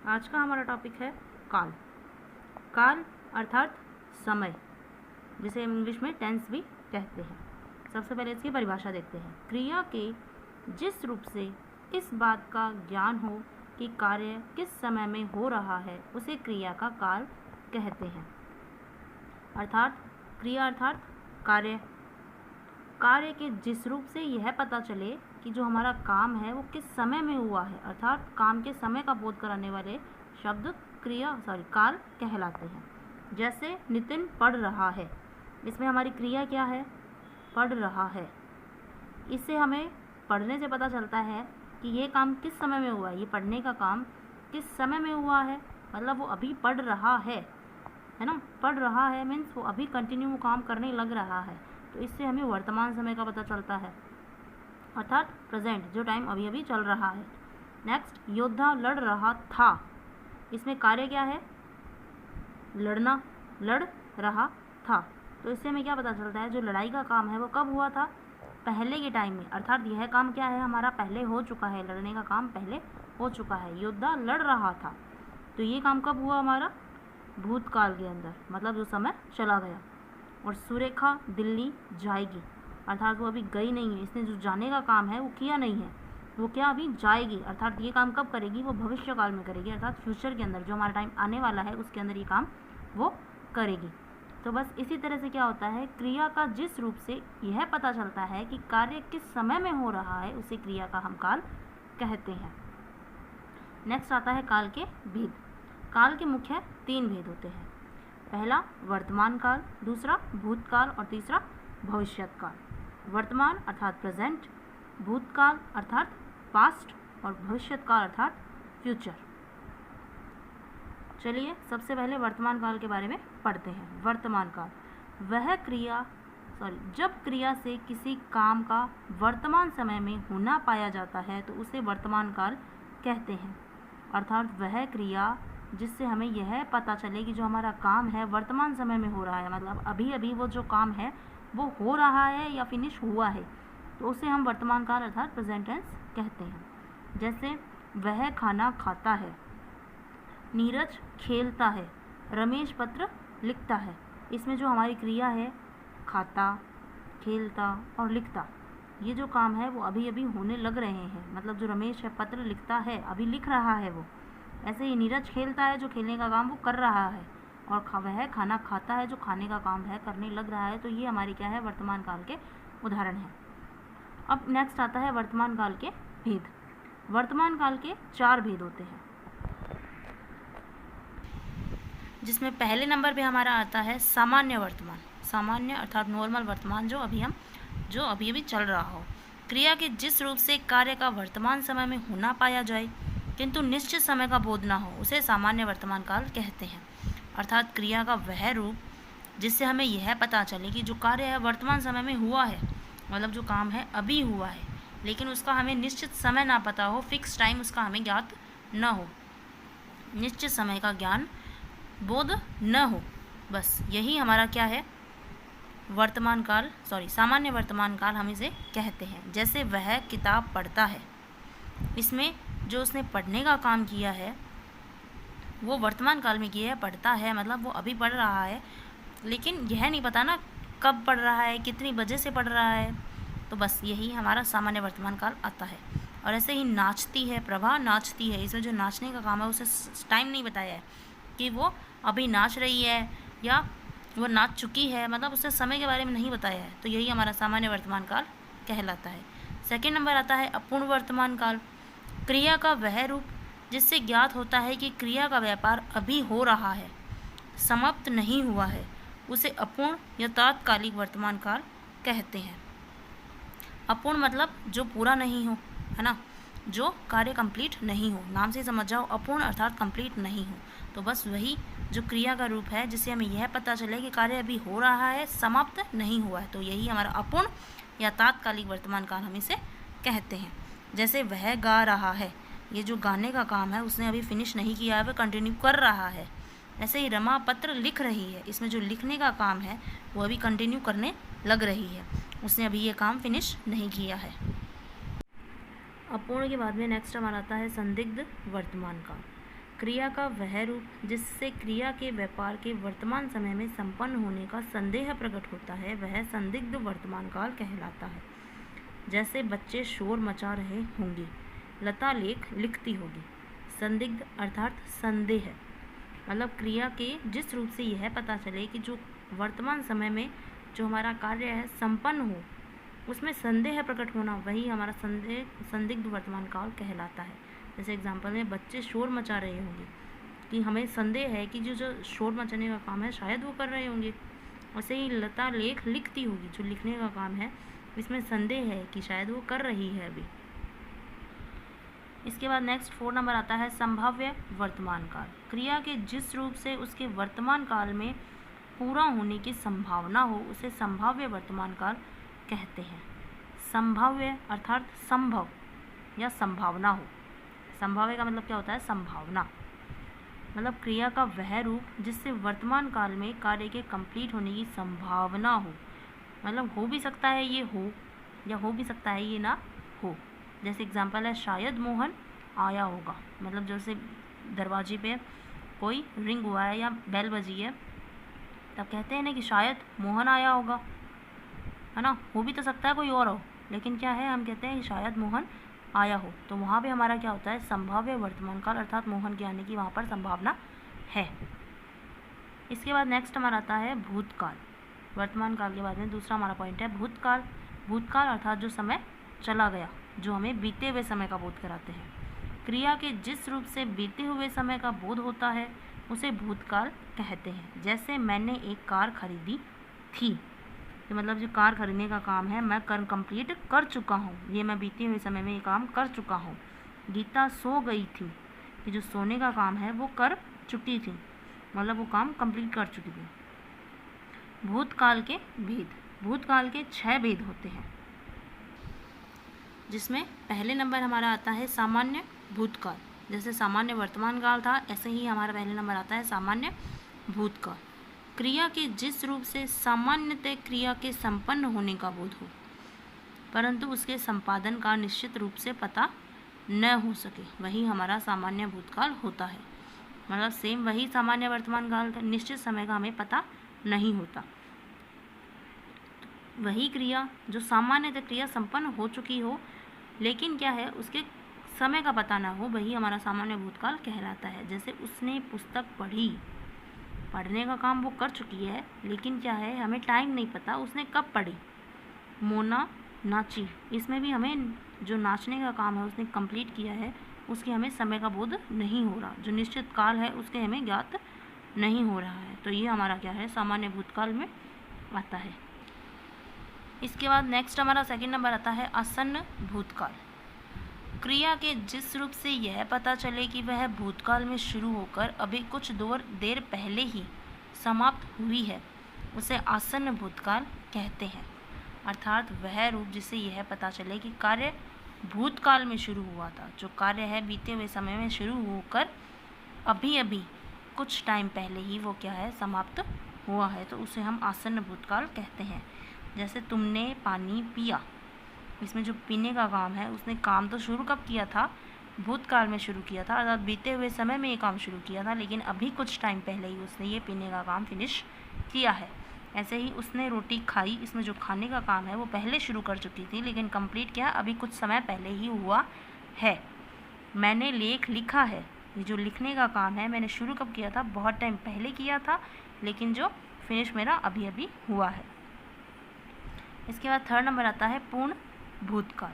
आज का हमारा टॉपिक है काल। काल अर्थात समय, जिसे इंग्लिश में टेंस भी कहते हैं। सबसे पहले इसकी परिभाषा देखते हैं। क्रिया के जिस रूप से इस बात का ज्ञान हो कि कार्य किस समय में हो रहा है उसे क्रिया का काल कहते हैं। अर्थात क्रिया अर्थात कार्य, कार्य के जिस रूप से यह पता चले कि जो हमारा काम है वो किस समय में हुआ है, अर्थात काम के समय का बोध कराने वाले शब्द काल कहलाते हैं। जैसे नितिन पढ़ रहा है, इसमें हमारी क्रिया क्या है? पढ़ रहा है। इससे हमें पढ़ने से पता चलता है कि ये काम किस समय में हुआ है, ये पढ़ने का काम किस समय में हुआ है, मतलब वो अभी पढ़ रहा है ना। पढ़ रहा है मीन्स वो अभी कंटिन्यू काम करने लग रहा है, तो इससे हमें वर्तमान समय का पता चलता है, अर्थात प्रेजेंट, जो टाइम अभी अभी चल रहा है। नेक्स्ट, योद्धा लड़ रहा था, इसमें कार्य क्या है? लड़ना, लड़ रहा था। तो इससे हमें क्या पता चलता है? जो लड़ाई का काम है वो कब हुआ था? पहले के टाइम में, अर्थात यह काम क्या है? हमारा पहले हो चुका है, लड़ने का काम पहले हो चुका है। योद्धा लड़ रहा था, तो ये काम कब हुआ? हमारा भूतकाल के अंदर, मतलब जो समय चला गया। और सुरेखा दिल्ली जाएगी, अर्थात वो अभी गई नहीं है, इसने जो जाने का काम है वो किया नहीं है, वो क्या अभी जाएगी, अर्थात ये काम कब करेगी? वो भविष्य काल में करेगी, अर्थात फ्यूचर के अंदर, जो हमारा टाइम आने वाला है उसके अंदर ये काम वो करेगी। तो बस इसी तरह से क्या होता है, क्रिया का जिस रूप से यह पता चलता है कि कार्य किस समय में हो रहा है उसे क्रिया का हम काल कहते हैं। नेक्स्ट आता है काल के भेद। काल के मुख्य 3 भेद होते हैं। पहला वर्तमान काल, दूसरा भूतकाल और तीसरा भविष्यत काल। वर्तमान अर्थात प्रेजेंट, भूतकाल अर्थात पास्ट और भविष्यत काल अर्थात फ्यूचर। चलिए सबसे पहले वर्तमान काल के बारे में पढ़ते हैं। वर्तमान काल जब क्रिया से किसी काम का वर्तमान समय में होना पाया जाता है तो उसे वर्तमान काल कहते हैं। अर्थात वह क्रिया जिससे हमें यह पता चले कि जो हमारा काम है वर्तमान समय में हो रहा है, मतलब अभी अभी वो जो काम है वो हो रहा है या फिनिश हुआ है, तो उसे हम वर्तमान काल अर्थात प्रेजेंट टेंस कहते हैं। जैसे वह खाना खाता है, नीरज खेलता है, रमेश पत्र लिखता है। इसमें जो हमारी क्रिया है खाता, खेलता और लिखता, ये जो काम है वो अभी अभी होने लग रहे हैं, मतलब जो रमेश है पत्र लिखता है, अभी लिख रहा है वो। ऐसे ही नीरज खेलता है, जो खेलने का काम वो कर रहा है, और वह खाना खाता है, जो खाने का काम है करने लग रहा है। तो ये हमारी क्या है? वर्तमान काल के उदाहरण है। अब नेक्स्ट आता है वर्तमान काल के भेद। वर्तमान काल के 4 भेद होते हैं, जिसमें पहले नंबर पे हमारा आता है सामान्य वर्तमान। सामान्य अर्थात नॉर्मल वर्तमान, जो अभी अभी चल रहा हो। क्रिया के जिस रूप से कार्य का वर्तमान समय में होना पाया जाए किंतु निश्चित समय का बोध ना हो उसे सामान्य वर्तमान काल कहते हैं। अर्थात क्रिया का वह रूप जिससे हमें यह पता चले कि जो कार्य है वर्तमान समय में हुआ है, मतलब जो काम है अभी हुआ है, लेकिन उसका हमें निश्चित समय ना पता हो, फिक्स टाइम उसका हमें ज्ञात न हो, निश्चित समय का ज्ञान बोध न हो। बस यही हमारा क्या है? सामान्य वर्तमान काल हम इसे कहते हैं। जैसे वह किताब पढ़ता है, इसमें जो उसने पढ़ने का काम किया है वो वर्तमान काल में किया है। पढ़ता है मतलब वो अभी पढ़ रहा है, लेकिन यह नहीं पता ना कब पढ़ रहा है, कितनी बजे से पढ़ रहा है। तो बस यही हमारा सामान्य वर्तमान काल आता है। और ऐसे ही नाचती है, प्रभा नाचती है, इसमें जो नाचने का काम है उसे टाइम नहीं बताया है कि वो अभी नाच रही है या वो नाच चुकी है, मतलब उसे समय के बारे में नहीं बताया है। तो यही हमारा सामान्य वर्तमान काल कहलाता है। सेकेंड नंबर आता है अपूर्ण वर्तमान काल। क्रिया का वह रूप जिससे ज्ञात होता है कि क्रिया का व्यापार अभी हो रहा है, समाप्त नहीं हुआ है, उसे अपूर्ण या तात्कालिक वर्तमान काल कहते हैं। अपूर्ण मतलब जो पूरा नहीं हो, है ना, जो कार्य कंप्लीट नहीं हो। नाम से समझ जाओ, अपूर्ण अर्थात कंप्लीट नहीं हो। तो बस वही जो क्रिया का रूप है जिससे हमें यह पता चले कि कार्य अभी हो रहा है, समाप्त नहीं हुआ है, तो यही हमारा अपूर्ण या तात्कालिक वर्तमान काल हम इसे कहते हैं। जैसे वह गा रहा है, ये जो गाने का काम है उसने अभी फिनिश नहीं किया है, वह कंटिन्यू कर रहा है। ऐसे ही रमा पत्र लिख रही है, इसमें जो लिखने का काम है वो अभी कंटिन्यू करने लग रही है, उसने अभी ये काम फिनिश नहीं किया है। अपूर्ण के बाद में नेक्स्ट हमारा आता है संदिग्ध वर्तमान काल। क्रिया का वह रूप जिससे क्रिया के व्यापार के वर्तमान समय में संपन्न होने का संदेह प्रकट होता है वह संदिग्ध वर्तमान काल कहलाता है। जैसे बच्चे शोर मचा रहे होंगे, लता लेख लिखती होगी। संदिग्ध अर्थात संदेह, मतलब क्रिया के जिस रूप से यह पता चले कि जो वर्तमान समय में जो हमारा कार्य है संपन्न हो, उसमें संदेह प्रकट होना, वही हमारा संदिग्ध वर्तमान काल कहलाता है। जैसे एग्जाम्पल में बच्चे शोर मचा रहे होंगे कि हमें संदेह है कि जो शोर मचाने का काम है शायद वो कर रहे होंगे। वैसे ही लता लेख लिखती होगी, जो लिखने का काम है इसमें संदेह है कि शायद वो कर रही है अभी। इसके बाद नेक्स्ट 4 नंबर आता है संभाव्य वर्तमान काल। क्रिया के जिस रूप से उसके वर्तमान काल में पूरा होने की संभावना हो उसे संभाव्य वर्तमान काल कहते हैं। संभाव्य अर्थात संभव या संभावना हो। संभाव्य का मतलब क्या होता है? संभावना, मतलब क्रिया का वह रूप जिससे वर्तमान काल में कार्य के कंप्लीट होने की संभावना हो, मतलब हो भी सकता है ये हो या हो भी सकता है ये ना हो। जैसे एग्जांपल है शायद मोहन आया होगा, मतलब जैसे दरवाजे पे कोई रिंग हुआ है या बेल बजी है, तब कहते हैं ना कि शायद मोहन आया होगा, है ना। हो भी तो सकता है कोई और हो, लेकिन क्या है, हम कहते हैं कि शायद मोहन आया हो। तो वहाँ पे हमारा क्या होता है? संभाव्य वर्तमान काल, अर्थात मोहन के आने की वहाँ पर संभावना है। इसके बाद नेक्स्ट हमारा आता है भूतकाल। वर्तमान काल के बाद में दूसरा हमारा पॉइंट है भूतकाल। भूतकाल अर्थात जो समय चला गया, जो हमें बीते हुए समय का बोध कराते हैं। क्रिया के जिस रूप से बीते हुए समय का बोध होता है उसे भूतकाल कहते हैं। जैसे मैंने एक कार खरीदी थी, तो मतलब जो कार खरीदने का काम है मैं कंप्लीट कर चुका हूँ, ये मैं बीते हुए समय में ये काम कर चुका हूँ। गीता सो गई थी, कि जो सोने का काम है वो कर चुकी थी, मतलब वो काम कंप्लीट कर चुकी थी। भूतकाल के भेद। भूतकाल के 6 भेद होते हैं, जिसमें पहले नंबर हमारा आता है सामान्य भूतकाल। जैसे सामान्य वर्तमान काल था, ऐसे ही हमारा पहले नंबर आता है सामान्य भूतकाल। क्रिया के जिस रूप से सामान्यतः क्रिया के संपन्न होने का बोध हो, परंतु उसके संपादन का निश्चित रूप से पता न हो सके, वही हमारा सामान्य भूतकाल होता है। मतलब सेम वही सामान्य वर्तमान काल का, निश्चित समय का हमें पता नहीं होता। वही क्रिया जो सामान्यतः क्रिया संपन्न हो चुकी हो, लेकिन क्या है, उसके समय का पता ना हो, वही हमारा सामान्य भूतकाल कहलाता है। जैसे उसने पुस्तक पढ़ी, पढ़ने का काम वो कर चुकी है, लेकिन क्या है, हमें टाइम नहीं पता उसने कब पढ़ी। मोना नाची, इसमें भी हमें जो नाचने का काम है उसने कंप्लीट किया है, उसके हमें समय का बोध नहीं हो रहा, जो निश्चित काल है उसके हमें ज्ञात नहीं हो रहा है। तो ये हमारा क्या है, सामान्य भूतकाल में आता है। इसके बाद नेक्स्ट हमारा सेकंड नंबर आता है आसन्न भूतकाल। क्रिया के जिस रूप से यह पता चले कि वह भूतकाल में शुरू होकर अभी कुछ देर पहले ही समाप्त हुई है, उसे आसन्न भूतकाल कहते हैं। अर्थात वह रूप जिससे यह पता चले कि कार्य भूतकाल में शुरू हुआ था, जो कार्य है बीते हुए समय में शुरू होकर अभी अभी कुछ टाइम पहले ही वो क्या है, समाप्त हुआ है, तो उसे हम आसन्न भूतकाल कहते हैं। जैसे तुमने पानी पिया, इसमें जो पीने का काम है उसने काम तो शुरू कब किया था, भूतकाल में शुरू किया था, अर्थात बीते हुए समय में ये काम शुरू किया था, लेकिन अभी कुछ टाइम पहले ही उसने ये पीने का काम फिनिश किया है। ऐसे ही उसने रोटी खाई, इसमें जो खाने का काम है वो पहले शुरू कर चुकी थी, लेकिन कंप्लीट क्या, अभी कुछ समय पहले ही हुआ है। मैंने लेख लिखा है, ये जो लिखने का काम है मैंने शुरू कब किया था, बहुत टाइम पहले किया था, लेकिन जो फिनिश मेरा अभी अभी हुआ है। इसके बाद थर्ड नंबर आता है पूर्ण भूतकाल।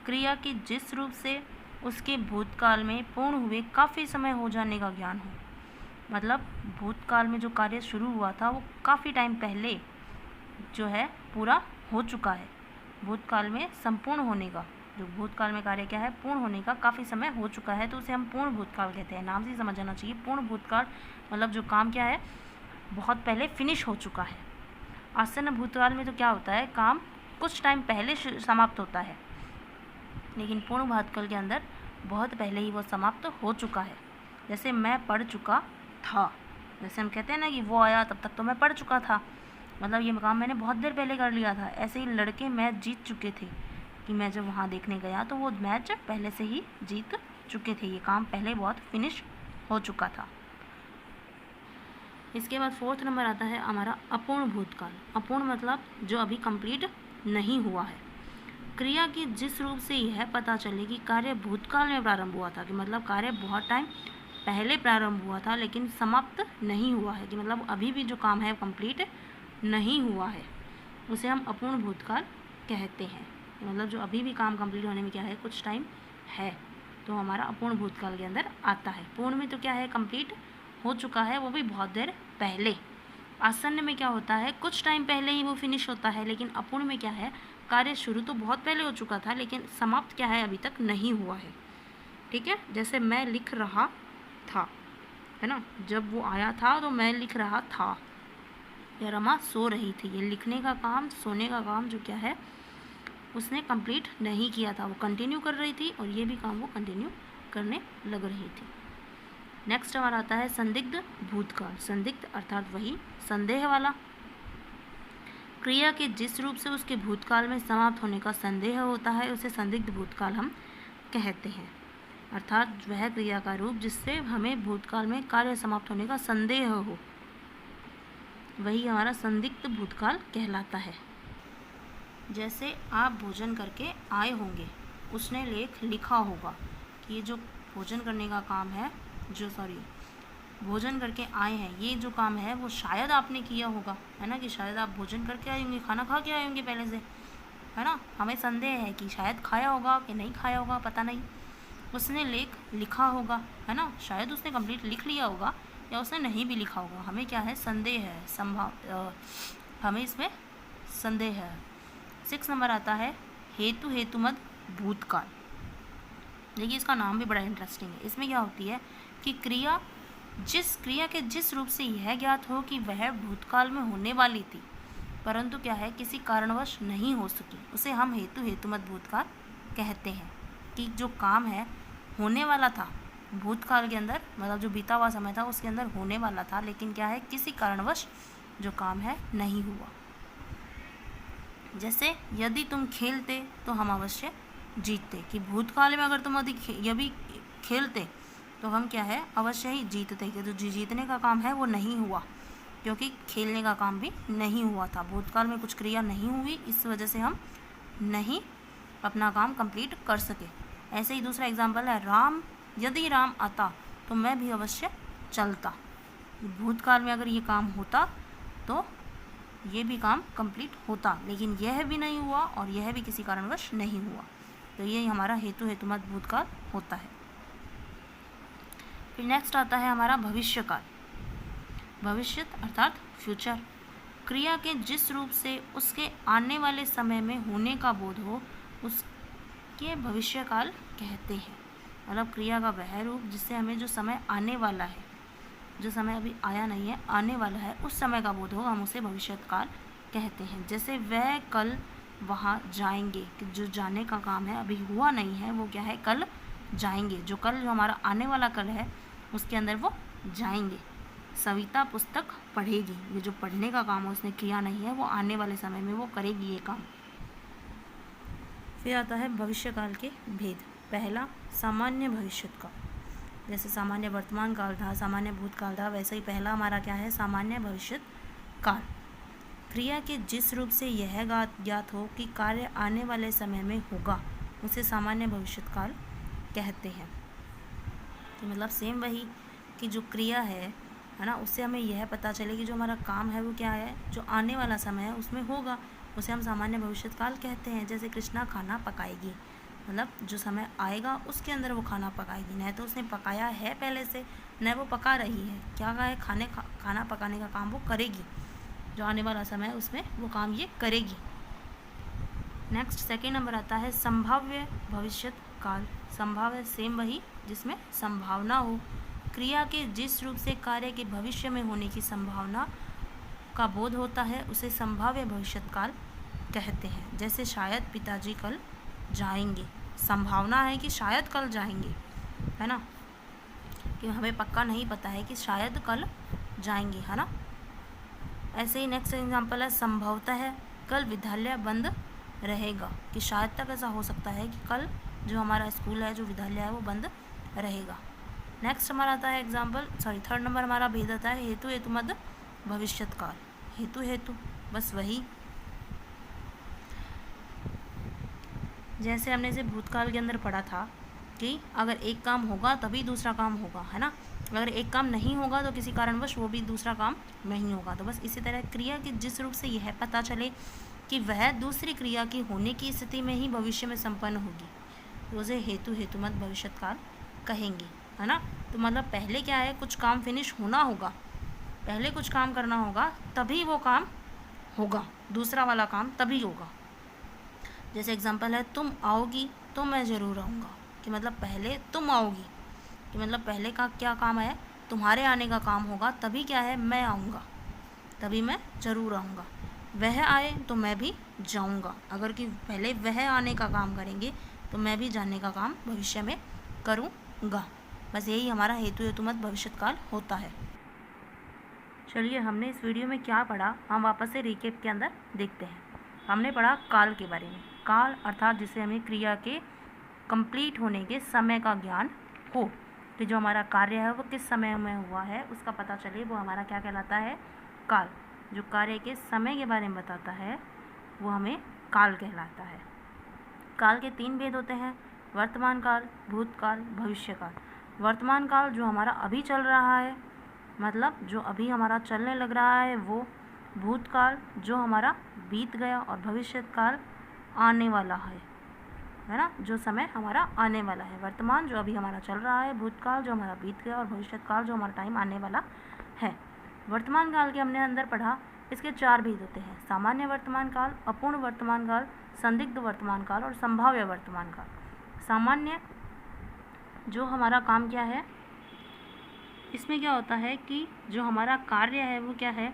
क्रिया के जिस रूप से उसके भूतकाल में पूर्ण हुए काफ़ी समय हो जाने का ज्ञान हो, मतलब भूतकाल में जो कार्य शुरू हुआ था वो काफ़ी टाइम पहले जो है पूरा हो चुका है। भूतकाल में संपूर्ण होने का, जो भूतकाल में कार्य क्या है, पूर्ण होने का काफ़ी समय हो चुका है, तो उसे हम पूर्ण भूतकाल कहते हैं। नाम से समझ जाना चाहिए, पूर्ण भूतकाल मतलब जो काम क्या है बहुत पहले फिनिश हो चुका है। आसन्न भूतकाल में तो क्या होता है, काम कुछ टाइम पहले समाप्त होता है, लेकिन पूर्ण भूतकाल के अंदर बहुत पहले ही वो समाप्त हो चुका है। जैसे मैं पढ़ चुका था, जैसे हम कहते हैं ना कि वो आया तब तक तो मैं पढ़ चुका था, मतलब ये काम मैंने बहुत देर पहले कर लिया था। ऐसे ही लड़के मैच जीत चुके थे, कि मैं जब वहाँ देखने गया तो वो मैच पहले से ही जीत चुके थे, ये काम पहले बहुत फिनिश हो चुका था। इसके बाद 4th नंबर आता है हमारा अपूर्ण भूतकाल। अपूर्ण मतलब जो अभी कंप्लीट नहीं हुआ है। क्रिया की जिस रूप से यह पता चले कि कार्य भूतकाल में प्रारंभ हुआ था, कि मतलब कार्य बहुत टाइम पहले प्रारंभ हुआ था लेकिन समाप्त नहीं हुआ है, कि मतलब अभी भी जो काम है कंप्लीट नहीं हुआ है, उसे हम अपूर्ण भूतकाल कहते हैं। मतलब जो अभी भी काम कंप्लीट होने में क्या है, कुछ टाइम है, तो हमारा अपूर्ण भूतकाल के अंदर आता है। पूर्ण में तो क्या है, कंप्लीट हो चुका है, वो भी बहुत देर पहले। आसन्न में क्या होता है, कुछ टाइम पहले ही वो फिनिश होता है, लेकिन अपूर्ण में क्या है, कार्य शुरू तो बहुत पहले हो चुका था लेकिन समाप्त क्या है, अभी तक नहीं हुआ है। ठीक है, जैसे मैं लिख रहा था, है ना, जब वो आया था तो मैं लिख रहा था, या रमा सो रही थी। ये लिखने का काम, सोने का काम जो क्या है उसने कंप्लीट नहीं किया था, वो कंटिन्यू कर रही थी, और ये भी काम वो कंटिन्यू करने लग रही थी। नेक्स्ट हमारा आता है संदिग्ध भूतकाल। संदिग्ध अर्थात वही संदेह वाला। क्रिया के जिस रूप से उसके भूतकाल में समाप्त होने का संदेह होता है उसे संदिग्ध भूतकाल हम कहते हैं। अर्थात वह क्रिया का रूप जिससे हमें भूतकाल में कार्य समाप्त होने का संदेह हो, वही हमारा संदिग्ध भूतकाल कहलाता है। जैसे आप भोजन करके आए होंगे, उसने लेख लिखा होगा कि ये जो भोजन करने का काम है, भोजन करके आए हैं, ये जो काम है वो शायद आपने किया होगा, है ना, कि शायद आप भोजन करके आए होंगे, खाना खा के आए होंगे पहले से, है ना। हमें संदेह है कि शायद खाया होगा कि नहीं खाया होगा, पता नहीं। उसने लेख लिखा होगा, है ना, शायद उसने कंप्लीट लिख लिया होगा या उसने नहीं भी लिखा होगा, हमें क्या है, संदेह है, हमें इसमें संदेह है। 6 नंबर आता है हेतु हेतुमद भूतकाल। देखिए इसका नाम भी बड़ा इंटरेस्टिंग है। इसमें क्या होती है कि क्रिया के जिस रूप से यह ज्ञात हो कि वह भूतकाल में होने वाली थी परंतु क्या है, किसी कारणवश नहीं हो सकी, उसे हम हेतु हेतुमद भूतकाल कहते हैं। कि जो काम है होने वाला था भूतकाल के अंदर, मतलब जो बीता हुआ समय था उसके अंदर होने वाला था, लेकिन क्या है, किसी कारणवश जो काम है नहीं हुआ। जैसे यदि तुम खेलते तो हम अवश्य जीतते, कि भूतकाल में अगर तुम यदि खेलते तो हम क्या है, अवश्य ही जीतते। कि जो जीतने का काम है वो नहीं हुआ, क्योंकि खेलने का काम भी नहीं हुआ था, भूतकाल में कुछ क्रिया नहीं हुई, इस वजह से हम नहीं अपना काम कंप्लीट कर सके। ऐसे ही दूसरा एग्जाम्पल है यदि राम आता तो मैं भी अवश्य चलता। भूतकाल में अगर ये काम होता तो ये भी काम कंप्लीट होता, लेकिन यह भी नहीं हुआ और यह भी किसी कारणवश नहीं हुआ, तो ये हमारा हेतु हेतुमद भूतकाल होता है। फिर नेक्स्ट आता है हमारा भविष्यकाल। भविष्य अर्थात फ्यूचर। क्रिया के जिस रूप से उसके आने वाले समय में होने का बोध हो उसके भविष्यकाल कहते हैं। मतलब क्रिया का वह रूप जिससे हमें जो समय आने वाला है, जो समय अभी आया नहीं है, आने वाला है, उस समय का बोध हो, हम उसे भविष्यकाल कहते हैं। जैसे वह कल वहाँ जाएंगे, कि जो जाने का काम है अभी हुआ नहीं है, वो क्या है, कल जाएंगे। जो हमारा आने वाला कल है उसके अंदर वो जाएंगे। सविता पुस्तक पढ़ेगी, ये जो पढ़ने का काम है उसने किया नहीं है, वो आने वाले समय में वो करेगी ये काम। फिर आता है भविष्यकाल के भेद। पहला सामान्य भविष्य काल, जैसे सामान्य वर्तमान काल था, सामान्य भूतकाल था, वैसे ही पहला हमारा क्या है, सामान्य भविष्य काल। क्रिया के जिस रूप से यह ज्ञात हो कि कार्य आने वाले समय में होगा उसे सामान्य भविष्य काल कहते हैं। तो मतलब सेम वही कि जो क्रिया है ना, उससे हमें यह पता चले कि जो हमारा काम है वो क्या है, जो आने वाला समय है उसमें होगा, उसे हम सामान्य भविष्य काल कहते हैं। जैसे कृष्णा खाना पकाएगी, मतलब जो समय आएगा उसके अंदर वो खाना पकाएगी, न तो उसने पकाया है पहले से, न वो पका रही है, क्या है, खाना पकाने का काम वो करेगी, जो आने वाला समय है उसमें वो काम ये करेगी। नेक्स्ट सेकेंड नंबर आता है संभाव्य भविष्य काल। संभाव्य सेम वही जिसमें संभावना हो। क्रिया के जिस रूप से कार्य के भविष्य में होने की संभावना का बोध होता है उसे संभाव्य भविष्य काल कहते हैं। जैसे शायद पिताजी कल जाएंगे, संभावना है कि शायद कल जाएंगे, है ना, कि हमें पक्का नहीं पता है कि शायद कल जाएंगे, है ना। ऐसे ही नेक्स्ट एग्जांपल है संभवतः कल विद्यालय बंद रहेगा, कि शायद तक ऐसा हो सकता है कि कल जो हमारा स्कूल है, जो विद्यालय है वो बंद रहेगा। नेक्स्ट हमारा आता है थर्ड नंबर हमारा भेद आता है हेतु हेतु मद भविष्यत काल। हेतु हेतु बस वही, जैसे हमने इसे भूतकाल के अंदर पढ़ा था कि अगर एक काम होगा तभी दूसरा काम होगा, है ना। अगर एक काम नहीं होगा तो किसी कारणवश वो भी दूसरा काम नहीं होगा। तो बस इसी तरह क्रिया के जिस रूप से यह पता चले कि वह दूसरी क्रिया की होने की स्थिति में ही भविष्य में संपन्न होगी, तो उसे हेतु हेतुमत भविष्यत काल कहेंगे, है ना। तो मतलब पहले क्या है, कुछ काम फिनिश होना होगा, पहले कुछ काम करना होगा तभी वो काम होगा, दूसरा वाला काम तभी होगा। जैसे एग्जांपल है तुम आओगी तो मैं ज़रूर आऊँगा, कि मतलब पहले तुम आओगी, कि मतलब पहले का क्या काम है, तुम्हारे आने का काम होगा, तभी क्या है, मैं आऊँगा, तभी मैं ज़रूर आऊँगा। वह आए तो मैं भी जाऊँगा, अगर कि पहले वह आने का काम करेंगे तो मैं भी जाने का काम भविष्य में करूँगा। बस यही हमारा हेतु हेतुमत भविष्यत काल होता है। चलिए हमने इस वीडियो में क्या पढ़ा, हम वापस से रिकेप के अंदर देखते हैं। हमने पढ़ा काल के बारे में। काल अर्थात जिसे हमें क्रिया के कंप्लीट होने के समय का ज्ञान हो, कि जो हमारा कार्य है वो किस समय में हुआ है उसका पता चले, वो हमारा क्या कहलाता है, काल। जो कार्य के समय के बारे में बताता है वो हमें काल कहलाता है। काल के 3 भेद होते हैं, वर्तमान काल, भूतकाल, भविष्य काल। वर्तमान काल जो हमारा अभी चल रहा है, मतलब जो अभी हमारा चलने लग रहा है वो भूतकाल, जो हमारा बीत गया, और भविष्य काल आने वाला है ना, जो समय हमारा आने वाला है। वर्तमान जो अभी हमारा चल रहा है, भूतकाल जो हमारा बीत गया, और भविष्य काल जो हमारा टाइम आने वाला है। वर्तमान काल के हमने अंदर पढ़ा, इसके 4 भेद होते हैं, सामान्य वर्तमान काल, अपूर्ण वर्तमान काल, संदिग्ध वर्तमान काल और संभाव्य वर्तमान काल। सामान्य जो हमारा काम क्या है, इसमें क्या होता है कि जो हमारा कार्य है वो क्या है,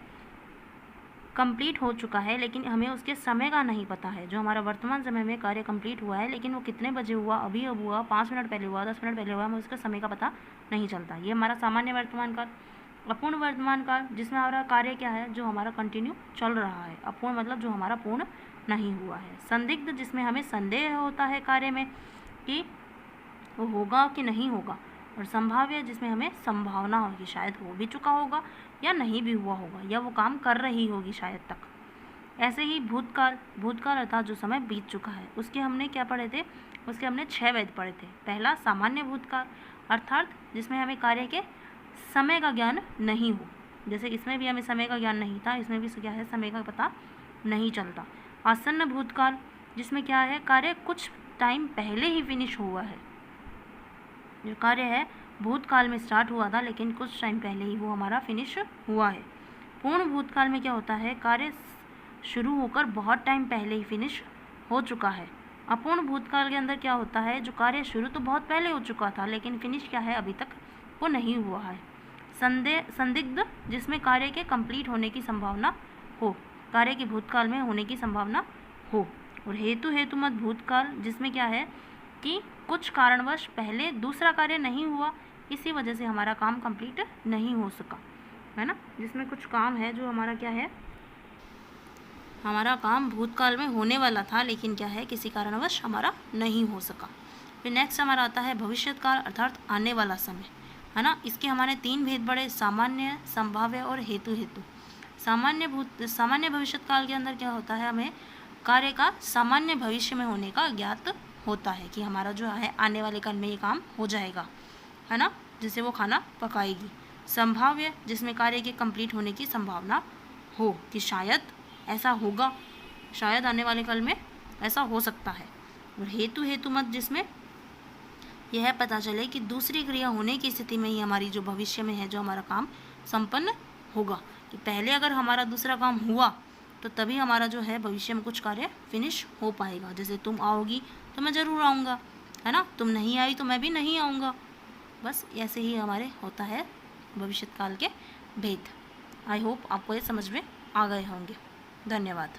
कंप्लीट हो चुका है, लेकिन हमें उसके समय का नहीं पता है। जो हमारा वर्तमान समय में कार्य कंप्लीट हुआ है, लेकिन वो कितने बजे हुआ, अभी अब हुआ, 5 मिनट पहले हुआ, 10 मिनट पहले हुआ, हमें उसका समय का पता नहीं चलता। ये हमारा सामान्य वर्तमान काल। अपूर्ण वर्तमान काल, जिसमें हमारा कार्य क्या है, जो हमारा कंटिन्यू चल रहा है। अपूर्ण मतलब जो हमारा पूर्ण नहीं हुआ है। संदिग्ध, जिसमें हमें संदेह होता है कार्य में कि वो होगा कि नहीं होगा। और संभाव्य, जिसमें हमें संभावना होगी, शायद हो भी चुका होगा या नहीं भी हुआ होगा, या वो काम कर रही होगी शायद तक। ऐसे ही भूतकाल, भूतकाल अर्थात जो समय बीत चुका है, उसके हमने क्या पढ़े थे, उसके हमने 6 भेद पढ़े थे। पहला सामान्य भूतकाल, अर्थात जिसमें हमें कार्य के समय का ज्ञान नहीं हो, जैसे इसमें भी हमें समय का ज्ञान नहीं था, इसमें भी क्या है, समय का पता नहीं चलता। आसन्न भूतकाल, जिसमें क्या है, कार्य कुछ टाइम पहले ही फिनिश हुआ है, जो कार्य है भूतकाल में स्टार्ट हुआ था लेकिन कुछ टाइम पहले ही वो हमारा फिनिश हुआ है। पूर्ण भूतकाल में क्या होता है, कार्य शुरू होकर बहुत टाइम पहले ही फिनिश हो चुका है। अपूर्ण भूतकाल के अंदर क्या होता है, जो कार्य शुरू तो बहुत पहले हो चुका था लेकिन फिनिश क्या है, अभी तक वो नहीं हुआ है। संदिग्ध, जिसमें कार्य के कंप्लीट होने की संभावना हो, कार्य की भूतकाल में होने की संभावना हो। और हेतु हेतुमत भूतकाल, जिसमें क्या है कि कुछ कारणवश पहले दूसरा कार्य नहीं हुआ, इसी वजह से हमारा काम कंप्लीट नहीं हो सका, है ना। जिसमें कुछ काम है जो हमारा क्या है, हमारा काम भूतकाल में होने वाला था लेकिन क्या है, किसी कारणवश हमारा नहीं हो सका। फिर नेक्स्ट हमारा आता है भविष्यत काल, अर्थात आने वाला समय, है ना। इसके हमारे 3 भेद पढ़े, सामान्य, संभाव्य और हेतु हेतु। सामान्य भविष्यत काल के अंदर क्या होता है, हमें कार्य का सामान्य भविष्य में होने का ज्ञात होता है, कि हमारा जो है आने वाले काल में ये काम हो जाएगा, है ना, जिससे वो खाना पकाएगी। संभाव्य, जिसमें कार्य के कंप्लीट होने की संभावना हो, कि शायद ऐसा होगा, शायद आने वाले काल में ऐसा हो सकता है। और हेतु हेतुमत, जिसमें यह पता चले कि दूसरी क्रिया होने की स्थिति में ही हमारी जो भविष्य में है जो हमारा काम संपन्न होगा, कि पहले अगर हमारा दूसरा काम हुआ तो तभी हमारा जो है भविष्य में कुछ कार्य फिनिश हो पाएगा। जैसे तुम आओगी तो मैं ज़रूर आऊँगा, है ना, तुम नहीं आई तो मैं भी नहीं आऊँगा। बस ऐसे ही हमारे होता है भविष्यत काल के भेद। आई होप आपको ये समझ में आ गए होंगे। धन्यवाद।